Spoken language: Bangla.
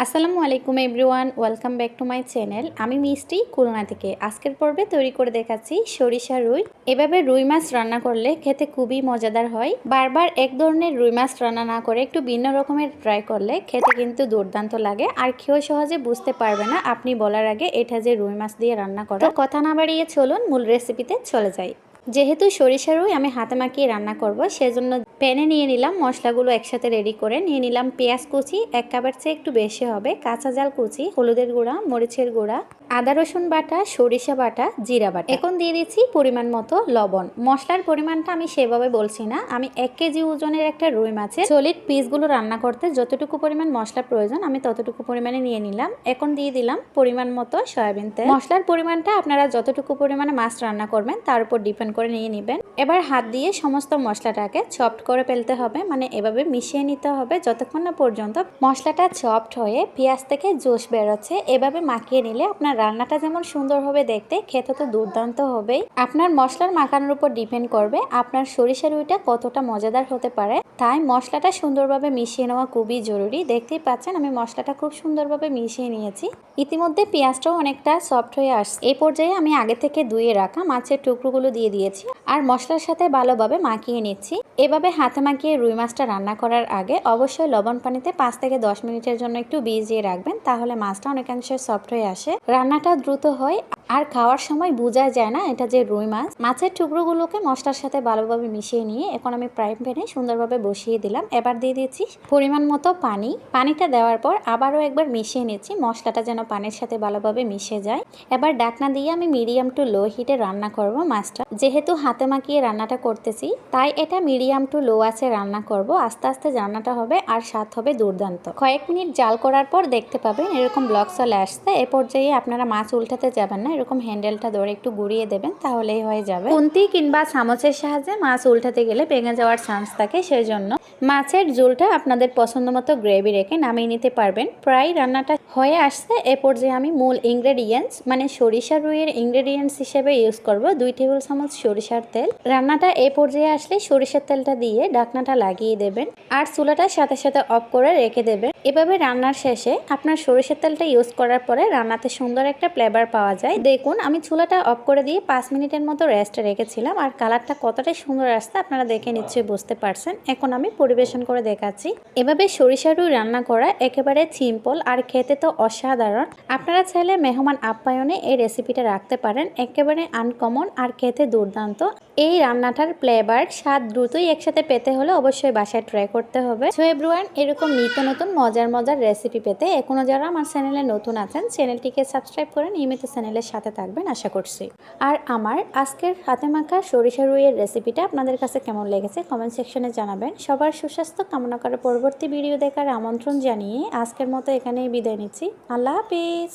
আসসালামু আলাইকুম everyone, welcome back to my channel. আমি মিষ্টি খুলনা থেকে। আজকের পর্বে তৈরি করে দেখাচ্ছি সরিষা রুই। এভাবে রুই মাছ রান্না করলে খেতে খুবই মজাদার হয়। বারবার এক ধরনের রুই মাছ রান্না না করে একটু ভিন্ন রকমের ট্রাই করলে খেতে কিন্তু দুর্দান্ত লাগে, আর কেউ সহজে বুঝতে পারবে না আপনি বলার আগে এটা যে রুই মাছ দিয়ে রান্না করা। তো কথা না বাড়িয়ে চলুন মূল রেসিপিতে চলে যাই। যেহেতু সরিষা রুই আমি হাতে মাখিয়ে রান্না করব, সেজন্য প্যানে নিয়ে নিলাম মশলাগুলো একসাথে রেডি করে নিয়ে নিলাম। পেঁয়াজ কুচি 1 কাপের চেয়ে একটু বেশি হবে, কাঁচা জাল কুচি, হলুদের গুঁড়া, মরিচের গুঁড়া, আদা রসুন বাটা, সরিষা বাটা, জিরা বাটা। এখন দিয়ে দিচ্ছি পরিমাণ মতো লবণ। মশলার পরিমাণটা আমি সেভাবে বলছি না, আমি 1 কেজি ওজনের একটা রুই মাছের সলিড পিসগুলো রান্না করতে যতটুকু পরিমাণ মশলা প্রয়োজন আমি ততটুকু পরিমাণে নিয়ে নিলাম। এখন দিয়ে দিলাম পরিমাণ মতো সয়াবিন তেল। মশলার পরিমাণটা আপনারা যতটুকু পরিমাণে মাছ রান্না করবেন তার উপর ডিপেন্ড করে নিয়ে নেবেন। এবার হাত দিয়ে সমস্ত মশলাটাকে চপড করে ফেলতে হবে, মানে এভাবে মিশিয়ে নিতে হবে যতক্ষণ না পর্যন্ত মশলাটা চপড হয়ে পেঁয়াজ থেকে জুস বেরোচ্ছে। এভাবে মাখিয়ে নিলে আপনার রান্নাটা যেমন সুন্দর হবে দেখতে, খেতে তো দুর্দান্ত হবেই। আপনার মশলার মাখানোর উপর ডিপেন্ড করবে আপনার সরিষা রুইটা কতটা মজাদার হতে পারে। তাই মশলাটা সুন্দরভাবে মিশিয়ে নেওয়া খুবই জরুরি। দেখতেই পাচ্ছেন আমি মশলাটা খুব সুন্দরভাবে মিশিয়ে নিয়েছি। ইতিমধ্যে পেঁয়াজটাও অনেকটা সফট হয়ে আসছে। এই পর্যায়ে আমি আগে থেকে ধুয়ে রাখা মাছের টুকরোগুলো দিয়ে দিয়েছি আর মশলার সাথে ভালোভাবে মাখিয়ে নিচ্ছি। এভাবে হাতে মাখিয়ে রুই মাছটা রান্না করার আগে অবশ্যই লবণ পানিতে 5 থেকে 10 মিনিটের জন্য একটু ভিজিয়ে রাখবেন, তাহলে মাছটা অনেকাংশে সফট হয়ে আসে, রান্নাটা দ্রুত হয় আর খাওয়ার সময় বোঝা যায় না এটা যে রুই মাছ। মাছের টুকরোগুলোকে মশলার সাথে ভালোভাবে মিশিয়ে নিয়ে এখন আমি ফ্রাই প্যানে সুন্দরভাবে বসিয়ে দিলাম। এবার দিয়ে দিচ্ছি পরিমাণ মতো পানি। পানিটা দেওয়ার পর আবারও একবার মিশিয়ে নিচ্ছি, মশলাটা যেন পানির সাথে ভালোভাবে মিশে যায়। এবার ঢাকনা দিয়ে আমি মিডিয়াম টু লো হিটে রান্না করব মাছটা। যেহেতু হাতে মাখিয়ে রান্নাটা করতেছি তাই এটা মিডিয়াম টু লো আছে রান্না করব। আস্তে আস্তে রান্নাটা হবে আর স্বাদ হবে দুর্দান্ত। কয়েক মিনিট জাল করার পর দেখতে পাবেন এরকম ব্লক চলে আসছে। এ পর্যায়ে আপনারা মাছ উল্টাতে যাবেন না, এরকম হ্যান্ডেলটা ধরে একটু ঘুরিয়ে দেবেন, তাহলেই হয়ে যাবে। খুন্তি কিংবা চামচের সাহায্যে মাছ উল্টাতে গেলে ভেঙে যাওয়ার চান্স থাকে, সেই জন্য মাছের ঝোলটা আপনাদের পছন্দ মতো গ্রেভি রেখে নামিয়ে নিতে পারবেন। প্রায় রান্নাটা হয়ে আসছে। এ পর্যায়ে আমি মূল ইনগ্রেডিয়েন্টস মানে সরিষা রুইয়ের ইনগ্রেডিয়েন্টস হিসেবে ইউজ করব 2 টেবিল চামচ সরিষার তেল। রান্নাটা এ পর্যায়ে আসলে সরিষার তেলটা দিয়ে ঢাকনাটা লাগিয়ে দেবেন আর চুলাটার সাথে সাথে অফ করে রেখে দেবেন। এভাবে রান্নার শেষে আপনার সরিষার তেলটা ইউজ করার পরে রান্নাতে সুন্দর একটা ফ্লেভার পাওয়া যায়। দেখুন আমি চুলাটা অফ করে দিয়ে 5 মিনিটের মতো রেস্টে রেখেছিলাম আর কালারটা কতটাই সুন্দর আসছে আপনারা দেখে নিশ্চয়ই বুঝতে পারছেন। এখন আমি পরিবেশন করে দেখাচ্ছি। এভাবে সরিষা রুই রান্না করা একেবারে সিম্পল আর খেতে তো অসাধারণ। আপনারা চাইলে মেহমান আপ্যায়নে এই রেসিপিটা রাখতে পারেন, একেবারে আনকমন আর খেতে দুর্দান্ত। এই রান্নাটার ফ্লেভার স্বাদ দ্রুতই একসাথে পেতে হলে অবশ্যই বাসায় ট্রাই করতে হবে। সো এভরিওয়ান, এরকম নিত্য নতুন মজার মজার রেসিপি পেতে এখনো যারা আমার চ্যানেলে নতুন আছেন চ্যানেলটিকে সাবস্ক্রাইব করে নিয়মিত চ্যানেলের সাথে থাকবেন আশা করছি। আর আমার আজকের হাতে মাখা সরিষা রুইয়ের রেসিপিটা আপনাদের কাছে কেমন লেগেছে কমেন্ট সেকশনে জানাবেন। সবার সুস্বাস্থ্য কামনা করে পরবর্তী ভিডিও দেখার আমন্ত্রণ জানিয়ে আজকের মতো এখানেই বিদায় নিচ্ছি। আল্লাহ হাফিজ।